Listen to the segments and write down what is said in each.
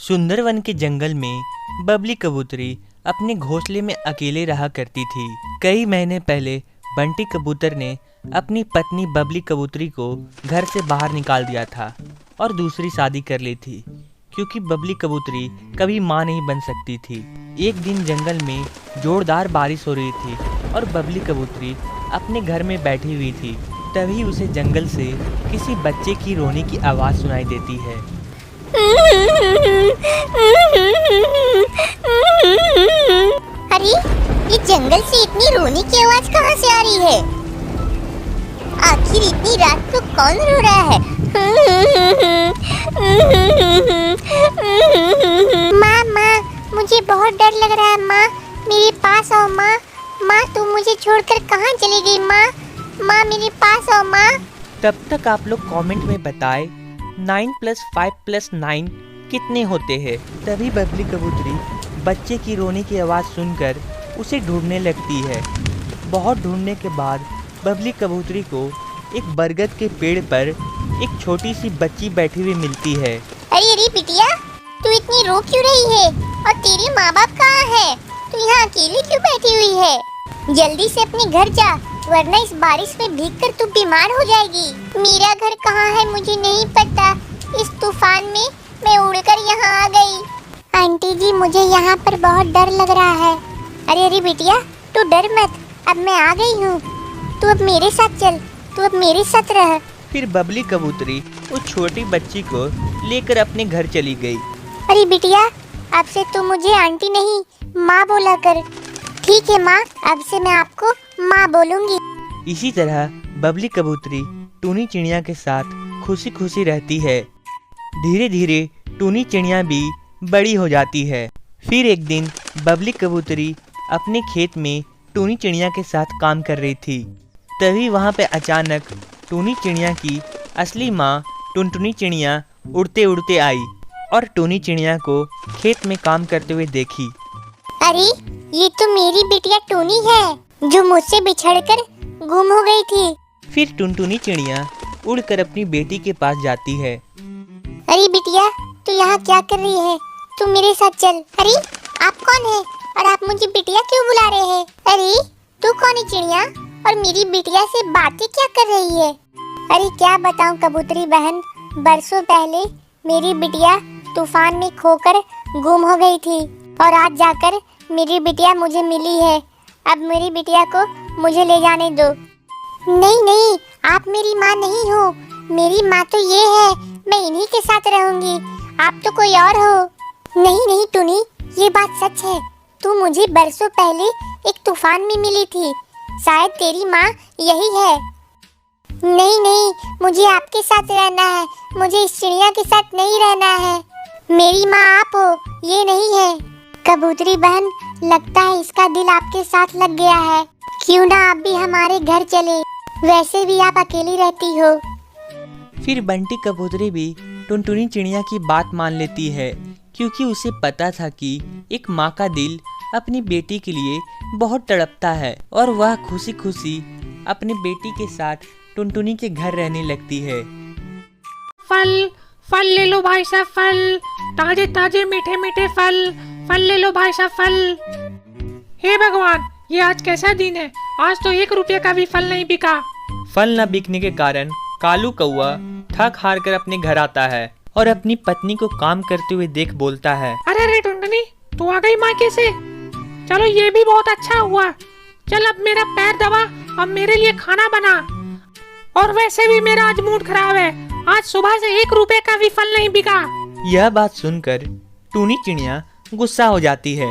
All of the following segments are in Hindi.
सुंदरवन के जंगल में बबली कबूतरी अपने घोंसले में अकेले रहा करती थी। कई महीने पहले बंटी कबूतर ने अपनी पत्नी बबली कबूतरी को घर से बाहर निकाल दिया था और दूसरी शादी कर ली थी, क्योंकि बबली कबूतरी कभी माँ नहीं बन सकती थी। एक दिन जंगल में जोरदार बारिश हो रही थी और बबली कबूतरी अपने घर में बैठी हुई थी। तभी उसे जंगल से किसी बच्चे की रोने की आवाज़ सुनाई देती है। अरे ये जंगल से इतनी रोने की आवाज कहाँ से आ रही है? आखिर इतनी रात को कौन रो रहा है? माँ माँ, मुझे बहुत डर लग रहा है। माँ मेरे पास आओ। माँ माँ, तुम मुझे छोड़कर कहाँ चली गई? माँ माँ मेरे पास आओ। माँ तब तक आप लोग कमेंट में बताएं 9 + 5 + 9 कितने होते हैं। तभी बबली कबूतरी बच्चे की रोने की आवाज़ सुनकर उसे ढूंढने लगती है। बहुत ढूंढने के बाद बबली कबूतरी को एक बरगद के पेड़ पर एक छोटी सी बच्ची बैठी हुई मिलती है। अरे अरे बिटिया, तू इतनी रो क्यों रही है? और तेरे माँ बाप कहाँ है? तू यहाँ अकेली क्यों बैठी हुई है? जल्दी से अपने घर जा, वरना इस बारिश में भीगकर तू बीमार हो जाएगी। मेरा घर कहाँ है मुझे नहीं पता। इस तूफान में मैं उड़कर यहाँ आ गई। आंटी जी, मुझे यहाँ पर बहुत डर लग रहा है। अरे अरे बिटिया, तू डर मत, अब मैं आ गई हूँ। तू अब मेरे साथ चल, तू अब मेरे साथ रह। फिर बबली कबूतरी उस छोटी बच्ची को लेकर अपने घर चली गई। अरे बिटिया, अब से तू मुझे आंटी नहीं माँ बोला कर। ठीक है माँ, अब से मैं आपको माँ बोलूँगी। इसी तरह बबली कबूतरी टूनी चिड़िया के साथ खुशी खुशी रहती है। धीरे धीरे टूनी चिड़िया भी बड़ी हो जाती है। फिर एक दिन बबली कबूतरी अपने खेत में टूनी चिड़िया के साथ काम कर रही थी। तभी वहाँ पे अचानक टूनी चिड़िया की असली माँ टुनटुनी चिड़िया उड़ते उड़ते आई और टूनी चिड़िया को खेत में काम करते हुए देखी। अरे ये तो मेरी बिटिया टूनी है, जो मुझसे बिछड़कर गुम हो गई थी। फिर टुनटुनी चिड़िया उड़कर अपनी बेटी के पास जाती है। अरे बिटिया, तू यहाँ क्या कर रही है? तू मेरे साथ चल। अरे आप कौन है और आप मुझे बिटिया क्यों बुला रहे हैं? अरे तू कौन है चिड़िया, और मेरी बिटिया से बातें क्या कर रही है? अरे क्या बताऊं कबूतरी बहन, बरसों पहले मेरी बिटिया तूफान में खोकर गुम हो गई थी और आज जाकर मेरी बिटिया मुझे मिली है। अब मेरी बिटिया को मुझे ले जाने दो। नहीं नहीं, आप मेरी माँ नहीं हो। मेरी माँ तो ये है, मैं इन्हीं के साथ रहूंगी। आप तो कोई और हो। नहीं नहीं टूनी, ये बात सच है। तू मुझे बरसों पहले एक तूफान में मिली थी, शायद तेरी माँ यही है। नहीं नहीं, मुझे आपके साथ रहना है। मुझे इस चिड़िया के साथ नहीं रहना है। मेरी माँ आप हो, ये नहीं है। कबूतरी बहन, लगता है इसका दिल आपके साथ लग गया है। क्यों ना आप भी हमारे घर चले, वैसे भी आप अकेली रहती हो। फिर बंटी कबूतरी भी टुनटुनी चिड़िया की बात मान लेती है, क्योंकि उसे पता था कि एक माँ का दिल अपनी बेटी के लिए बहुत तड़पता है और वह खुशी खुशी अपनी बेटी के साथ टुनटुनी के घर रहने लगती है। फल फल ले लो भाई साहब, फल ताजे ताजे मीठे मीठे फल फल ले लो भाई साहब, फल। हे भगवान, ये आज कैसा दिन है? आज तो 1 रुपये का भी फल नहीं बिका। फल न बिकने के कारण कालू कौआ थक हार कर अपने घर आता है और अपनी पत्नी को काम करते हुए देख बोलता है। अरे रे टुनटुनी, तू आ गई मायके से। चलो ये भी बहुत अच्छा हुआ। चल अब मेरा पैर दबा और मेरे लिए खाना बना। और वैसे भी मेरा आज मूड खराब है, आज सुबह से 1 रुपये का भी फल नहीं बिका। यह बात सुनकर टूनी चिड़िया गुस्सा हो जाती है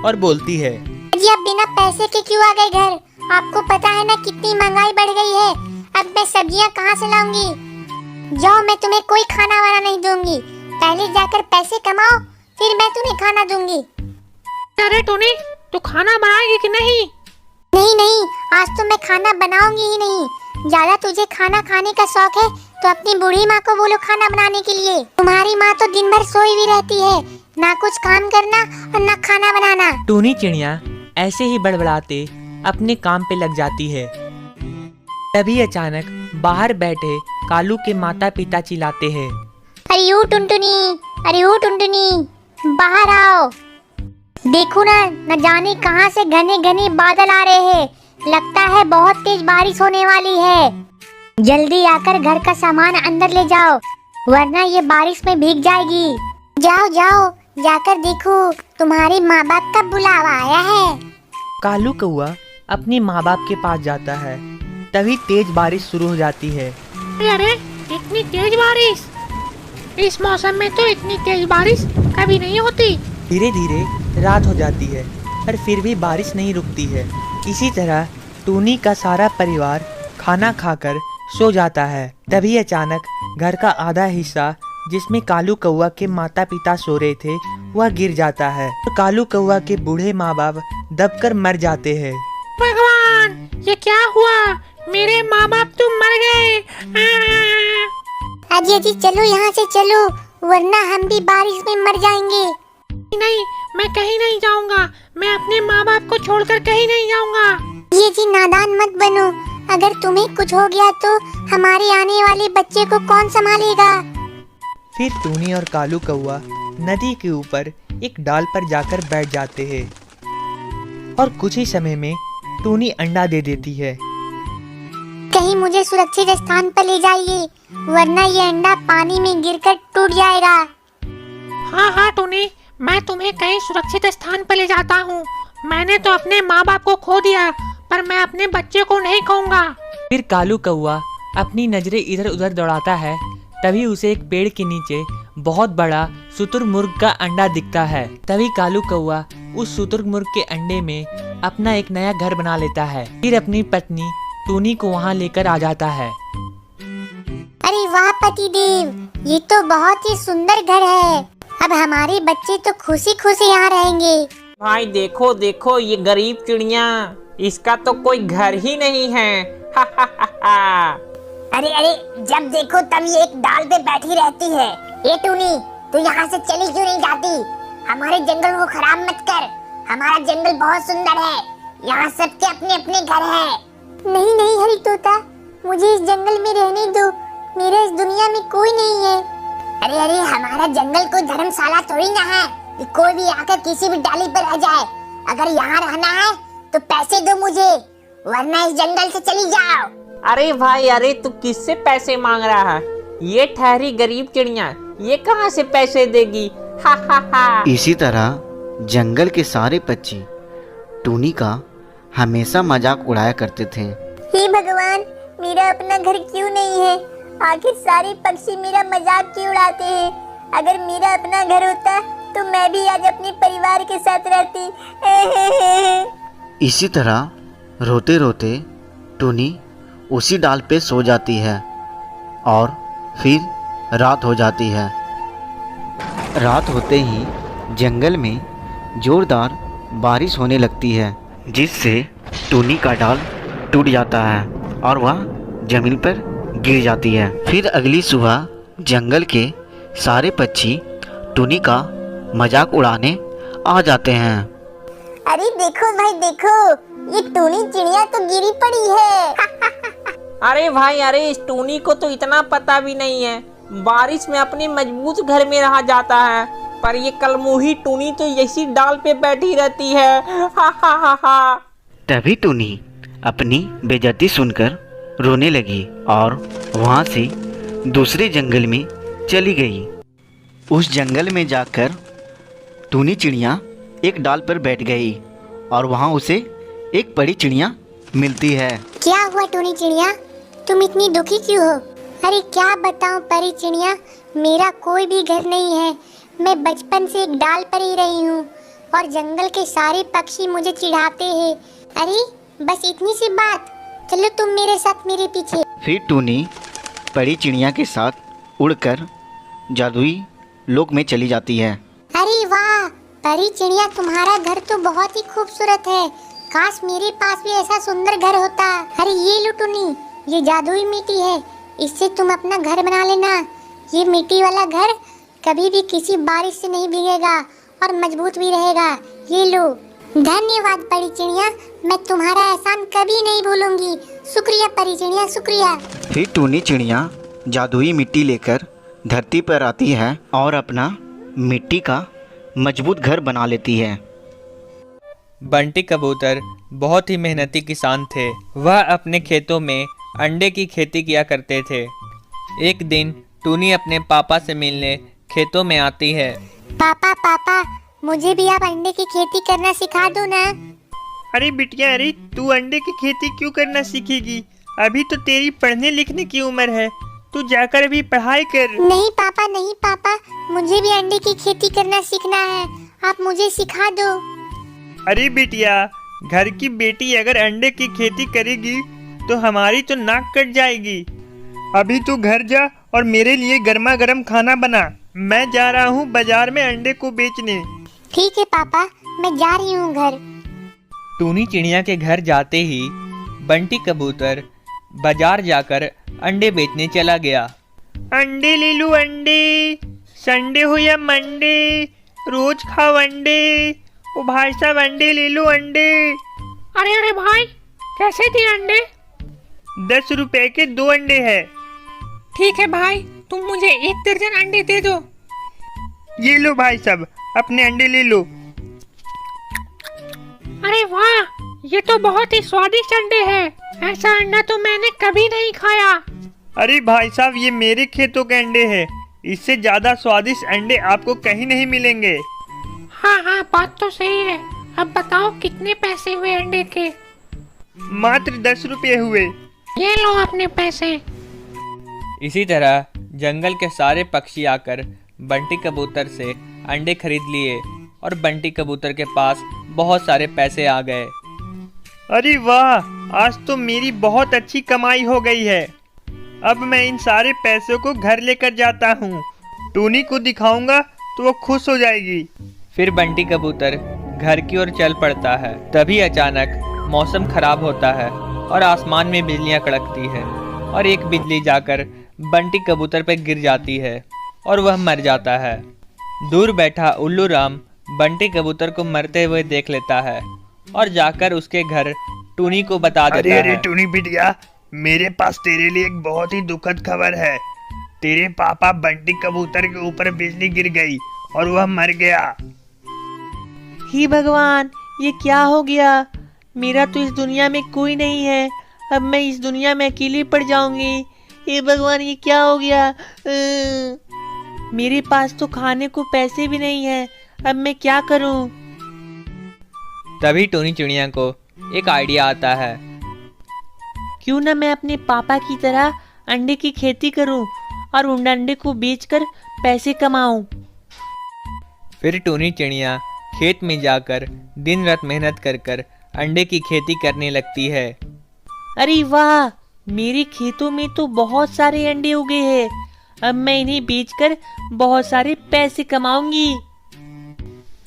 और बोलती है, जी आप बिना पैसे के क्यों आ गए घर? आपको पता है ना कितनी महंगाई बढ़ गई है। अब मैं सब्जियां कहाँ से लाऊंगी? जाओ, मैं तुम्हें कोई खाना वाना नहीं दूंगी। पहले जाकर पैसे कमाओ, फिर मैं तुम्हें खाना दूंगी। अरे टोनी, तू खाना बनाएगी कि नहीं? नहीं नहीं, आज तो मैं खाना बनाऊंगी ही नहीं। ज्यादा तुझे खाना खाने का शौक है तो अपनी बूढ़ी माँ को बोलो खाना बनाने के लिए। तुम्हारी माँ तो दिन भर सोई हुई रहती है, ना कुछ काम करना और ना खाना बनाना। टूनी चिड़िया ऐसे ही बड़बड़ाते अपने काम पे लग जाती है। तभी अचानक बाहर बैठे कालू के माता पिता चिल्लाते हैं, अरे ओ टुनटुनी, अरे ओ टुनटुनी, बाहर आओ। देखो ना, न जाने कहां से घने घने बादल आ रहे हैं। लगता है बहुत तेज बारिश होने वाली है। जल्दी आकर घर का सामान अंदर ले जाओ, वरना ये बारिश में भीग जाएगी। जाओ जाओ, जाकर देखो, तुम्हारे माँ बाप का बुलावा आया है। कालू कौआ अपनी माँ बाप के पास जाता है। तभी तेज बारिश शुरू हो जाती है। अरे इतनी तेज बारिश! इस मौसम में तो इतनी तेज बारिश कभी नहीं होती। धीरे धीरे रात हो जाती है, पर फिर भी बारिश नहीं रुकती है। इसी तरह टूनी का सारा परिवार खाना खाकर सो जाता है। तभी अचानक घर का आधा हिस्सा, जिसमें कालू कौआ के माता पिता सो रहे थे, वह गिर जाता है। तो कालू कौआ के बूढ़े माँ बाप दबकर मर जाते हैं। भगवान, ये क्या हुआ? मेरे माँ बाप तो मर गए। अजी अजी चलो यहाँ से चलो, वरना हम भी बारिश में मर जाएंगे। नहीं, मैं कहीं नहीं जाऊंगा। मैं अपने माँ बाप को छोड़कर कहीं नहीं जाऊंगा। ये जी नादान मत बनो, अगर तुम्हें कुछ हो गया तो हमारे आने वाले बच्चे को कौन संभालेगा? फिर टूनी और कालू कौआ नदी के ऊपर एक डाल पर जाकर बैठ जाते हैं और कुछ ही समय में टूनी अंडा दे देती है। कहीं मुझे सुरक्षित स्थान पर ले जाइए, वरना ये अंडा पानी में गिरकर टूट जाएगा। हाँ हाँ टूनी, मैं तुम्हें कहीं सुरक्षित स्थान पर ले जाता हूँ। मैंने तो अपने माँ बाप को खो दिया, पर मैं अपने बच्चे को नहीं खोऊंगा। फिर कालू कौआ अपनी नजरें इधर उधर दौड़ाता है। तभी उसे एक पेड़ के नीचे बहुत बड़ा शुतुरमुर्ग का अंडा दिखता है। तभी कालू कौआ उस शुतुरमुर्ग के अंडे में अपना एक नया घर बना लेता है। फिर अपनी पत्नी टूनी को वहाँ लेकर आ जाता है। अरे वाह पतिदेव, ये तो बहुत ही सुंदर घर है। अब हमारे बच्चे तो खुशी खुशी यहाँ रहेंगे। भाई देखो देखो, ये गरीब चिड़िया, इसका तो कोई घर ही नहीं है। हा हा हा हा। अरे अरे, जब देखो तब ये एक डाल पे बैठी रहती है। ये टूनी, तू यहाँ से चली क्यों नहीं जाती? हमारे जंगल को खराब मत कर, हमारा जंगल बहुत सुंदर है। यहाँ सबके अपने अपने घर है। नहीं नहीं हरी तोता, मुझे इस जंगल में रहने दो, मेरे इस दुनिया में कोई नहीं है। अरे अरे, हमारा जंगल कोई धर्मशाला थोड़ी ना है कि कोई भी आकर किसी भी डाली पर रह जाए। अगर यहाँ रहना है तो पैसे दो मुझे, वरना इस जंगल से चली जाओ। अरे भाई, अरे तू किससे पैसे मांग रहा है? ये ठहरी गरीब चिड़िया, ये कहाँ से पैसे देगी? हा हा हा। इसी तरह जंगल के सारे पक्षी टूनी का हमेशा मजाक उड़ाया करते थे। हे भगवान, मेरा अपना घर क्यों नहीं है? आखिर सारे पक्षी मेरा मजाक क्यों उड़ाते हैं? अगर मेरा अपना घर होता तो मैं भी आज अपने परिवार के साथ रहती। इसी तरह रोते रोते टूनी उसी डाल पे सो जाती है और फिर रात हो जाती है। रात होते ही जंगल में जोरदार बारिश होने लगती है, जिससे टूनी का डाल टूट जाता है और वह जमीन पर गिर जाती है। फिर अगली सुबह जंगल के सारे पक्षी टूनी का मजाक उड़ाने आ जाते हैं। अरे देखो भाई देखो, ये टूनी चिड़िया तो गिरी पड़ी है। अरे भाई, अरे इस टूनी को तो इतना पता भी नहीं है बारिश में अपने मजबूत घर में रहा जाता है, पर ये कलमुही टूनी तो इसी डाल पे बैठी रहती है। हा हा हा हा। तभी टूनी अपनी बेइज्जती सुनकर रोने लगी और वहाँ से दूसरे जंगल में चली गई। उस जंगल में जाकर टूनी चिड़िया एक डाल पर बैठ गई और वहाँ उसे एक बड़ी चिड़िया मिलती है। क्या हुआ टूनी चिड़िया, तुम इतनी दुखी क्यों हो? अरे क्या बताऊं परी चिड़िया, मेरा कोई भी घर नहीं है। मैं बचपन से एक डाल पर ही रही हूँ और जंगल के सारे पक्षी मुझे चिढ़ाते हैं। अरे बस इतनी सी बात, चलो तुम मेरे साथ मेरे पीछे। फिर टूनी बड़ी चिड़िया के साथ उड़कर जादुई लोक में चली जाती है। अरे वाह परी चिड़िया, तुम्हारा घर तो बहुत ही खूबसूरत है। काश मेरे पास भी ऐसा सुंदर घर होता। अरे ये लो टूनी, ये जादुई मिट्टी है, इससे तुम अपना घर बना लेना। ये मिट्टी वाला घर कभी भी किसी बारिश से नहीं भीगेगा और मजबूत भी रहेगा। ये लो। धन्यवाद परी चिड़िया, मैं तुम्हारा एहसान कभी नहीं भूलूंगी। शुक्रिया परी चिड़िया, शुक्रिया। फिर टूनी चिड़िया जादुई मिट्टी लेकर धरती पर आती है और अपना मिट्टी का मजबूत घर बना लेती है। बंटी कबूतर बहुत ही मेहनती किसान थे। वह अपने खेतों में अंडे की खेती किया करते थे। एक दिन टूनी अपने पापा से मिलने खेतों में आती है। पापा पापा, मुझे भी आप अंडे की खेती करना सिखा दो ना। अरे बिटिया, अरे तू अंडे की खेती क्यों करना सीखेगी? अभी तो तेरी पढ़ने लिखने की उम्र है, तू जाकर अभी पढ़ाई कर। नहीं पापा, मुझे भी अंडे की खेती करना सीखना है, आप मुझे सिखा दो। अरे बिटिया, घर की बेटी अगर अंडे की खेती करेगी तो हमारी तो नाक कट जाएगी। अभी तू घर जा और मेरे लिए गर्मा गर्म खाना बना। मैं जा रहा हूँ बाजार में अंडे को बेचने। ठीक है पापा, मैं जा रही हूँ घर। टूनी चिड़िया के घर जाते ही बंटी कबूतर बाजार जाकर अंडे बेचने चला गया। अंडे ले लो अंडे, संडे हो या मंडे, रोज खाओ अंडे। ओ भाई साहब, अंडे ले लो अंडे। अरे अरे भाई, कैसे दिए अंडे? 10 रुपए के 2 अंडे है। ठीक है भाई, तुम मुझे 1 दर्जन अंडे दे दो। ये लो भाई साहब, अपने अंडे ले लो। अरे वाह, ये तो बहुत ही स्वादिष्ट अंडे हैं। ऐसा अंडा तो मैंने कभी नहीं खाया। अरे भाई साहब, ये मेरे खेतों के अंडे हैं। इससे ज्यादा स्वादिष्ट अंडे आपको कहीं नहीं मिलेंगे। हाँ हाँ, बात तो सही है। अब बताओ कितने पैसे हुए अंडे के? मात्र 10 रुपये हुए। ये लो अपने पैसे। इसी तरह जंगल के सारे पक्षी आकर बंटी कबूतर से अंडे खरीद लिए और बंटी कबूतर के पास बहुत सारे पैसे आ गए। अरे वाह, आज तो मेरी बहुत अच्छी कमाई हो गई है। अब मैं इन सारे पैसों को घर लेकर जाता हूँ। टूनी को दिखाऊंगा तो वो खुश हो जाएगी। फिर बंटी कबूतर घर की ओर चल पड़ता है। तभी अचानक मौसम खराब होता है और आसमान में बिजलियां कड़कती है और एक बिजली जाकर बंटी कबूतर पर गिर जाती है और वह मर जाता है। दूर बैठा उल्लू राम बंटी कबूतर को मरते हुए देख लेता है और जाकर उसके घर टूनी को बता देता है। अरे टूनी बिटिया, मेरे पास तेरे लिए एक बहुत ही दुखद खबर है। तेरे पापा बंटी कबूतर के ऊपर बिजली गिर गई और वह मर गया। हे भगवान, ये क्या हो गया? मेरा तो इस दुनिया में कोई नहीं है। अब मैं इस दुनिया में अकेली पड़ जाऊंगी। हे भगवान, ये क्या हो गया? मेरे पास तो खाने को पैसे भी नहीं है। अब मैं क्या करूं? तभी टूनी चिड़िया को एक आइडिया आता है। क्यों ना मैं अपने पापा की तरह अंडे की खेती करूं और उन अंडे को बेचकर पैसे कमाऊं। फिर टूनी चिड़िया खेत में जाकर दिन रात मेहनत कर अंडे की खेती करने लगती है। अरे वाह, मेरे खेतों में तो बहुत सारे अंडे उगे हैं। अब मैं इन्हें बेचकर बहुत सारे पैसे कमाऊंगी।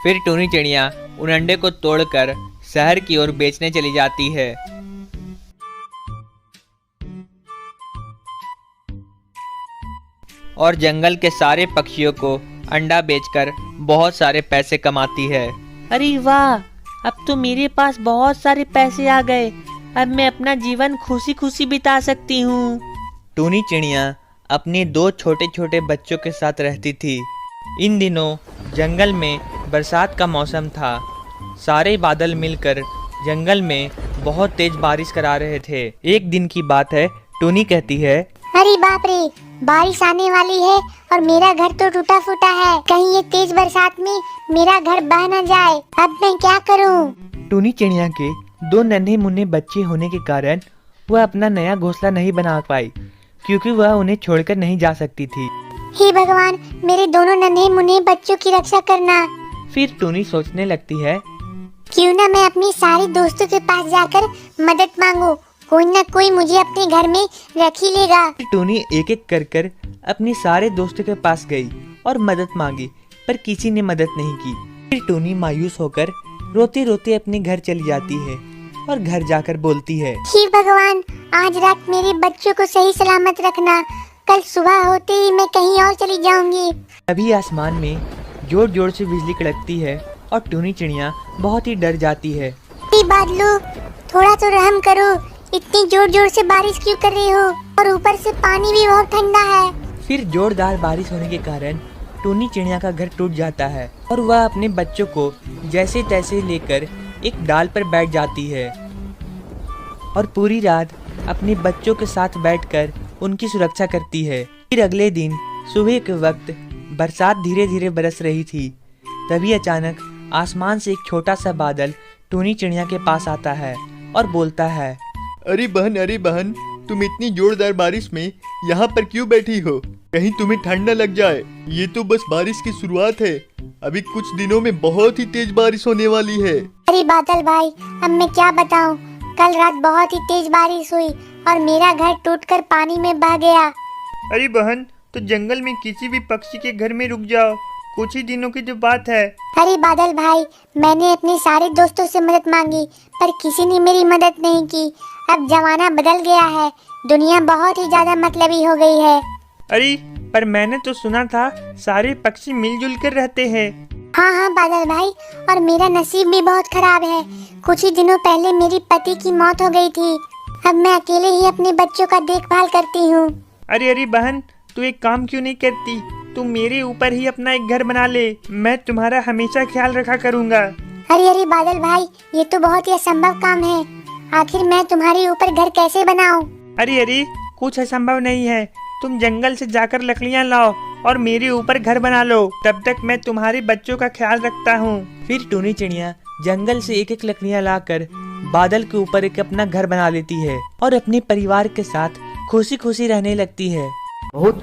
फिर टूनी चिड़िया उन अंडे को तोड़कर शहर की ओर बेचने चली जाती है। और जंगल के सारे पक्षियों को अंडा बेचकर बहुत सारे पैसे कमाती है। अरे वाह, अब तो मेरे पास बहुत सारे पैसे आ गए। अब मैं अपना जीवन खुशी खुशी बिता सकती हूँ। टूनी चिड़िया अपने 2 छोटे छोटे बच्चों के साथ रहती थी। इन दिनों जंगल में बरसात का मौसम था। सारे बादल मिलकर जंगल में बहुत तेज बारिश करा रहे थे। एक दिन की बात है, टूनी कहती है, अरे बाप रे, बारिश आने वाली है और मेरा घर तो टूटा फूटा है। कहीं ये तेज बरसात में मेरा घर बह न जाए। अब मैं क्या करूं? टूनी चिड़िया के 2 नन्हे मुन्ने बच्चे होने के कारण वह अपना नया घोंसला नहीं बना पाई, क्योंकि वह उन्हें छोड़कर नहीं जा सकती थी। हे भगवान, मेरे दोनों नन्हे मुन्ने बच्चों की रक्षा करना। फिर टूनी सोचने लगती है, क्यों ना मैं अपने सारे दोस्तों के पास जाकर मदद मांगू। कोई ना कोई मुझे अपने घर में रख ही लेगा। टूनी एक एक कर अपने सारे दोस्तों के पास गई और मदद मांगी, पर किसी ने मदद नहीं की। फिर टूनी मायूस होकर रोते रोते अपने घर चली जाती है और घर जाकर बोलती है, हे भगवान, आज रात मेरे बच्चों को सही सलामत रखना। कल सुबह होते ही मैं कहीं और चली जाऊंगी। अभी आसमान में जोर जोर से बिजली कड़कती है और टूनी चिड़िया बहुत ही डर जाती है। बादलों, थोड़ा तो रहम करो। इतनी जोर जोर से बारिश क्यों कर रही हो? और ऊपर से पानी भी बहुत ठंडा है। फिर जोरदार बारिश होने के कारण टूनी चिड़िया का घर टूट जाता है और वह अपने बच्चों को जैसे तैसे लेकर एक डाल पर बैठ जाती है और पूरी रात अपने बच्चों के साथ बैठकर उनकी सुरक्षा करती है। फिर अगले दिन सुबह के वक्त बरसात धीरे धीरे बरस रही थी। तभी अचानक आसमान से एक छोटा सा बादल टूनी चिड़िया के पास आता है और बोलता है, अरे बहन, तुम इतनी जोरदार बारिश में यहाँ पर क्यों बैठी हो? कहीं तुम्हें ठंड न लग जाए। ये तो बस बारिश की शुरुआत है, अभी कुछ दिनों में बहुत ही तेज बारिश होने वाली है। अरे बादल भाई, अब मैं क्या बताऊं, कल रात बहुत ही तेज बारिश हुई और मेरा घर टूटकर पानी में बह गया। अरे बहन, तो जंगल में किसी भी पक्षी के घर में रुक जाओ, कुछ ही दिनों की जो बात है। अरे बादल भाई, मैंने अपने सारे दोस्तों से मदद मांगी पर किसी ने मेरी मदद नहीं की। अब जमाना बदल गया है, दुनिया बहुत ही ज्यादा मतलबी हो गई है। अरे पर मैंने तो सुना था सारे पक्षी मिलजुल कर रहते हैं। हाँ बादल भाई, और मेरा नसीब भी बहुत खराब है। कुछ ही दिनों पहले मेरी पति की मौत हो गई थी। अब मैं अकेले ही अपने बच्चों का देखभाल करती हूँ। अरे बहन, तू एक काम क्यों नहीं करती? तू मेरे ऊपर ही अपना एक घर बना ले, मैं तुम्हारा हमेशा ख्याल रखा करूँगा। अरे बादल भाई, ये तो बहुत ही असंभव काम है। आखिर मैं तुम्हारे ऊपर घर कैसे बनाऊं? अरे कुछ असंभव नहीं है, तुम जंगल से जाकर लकड़ियाँ लाओ और मेरे ऊपर घर बना लो, तब तक मैं तुम्हारे बच्चों का ख्याल रखता हूँ। फिर टूनी चिड़िया जंगल से एक एक लकड़ियाँ लाकर बादल के ऊपर एक अपना घर बना लेती है और अपने परिवार के साथ खुशी खुशी रहने लगती है। बहुत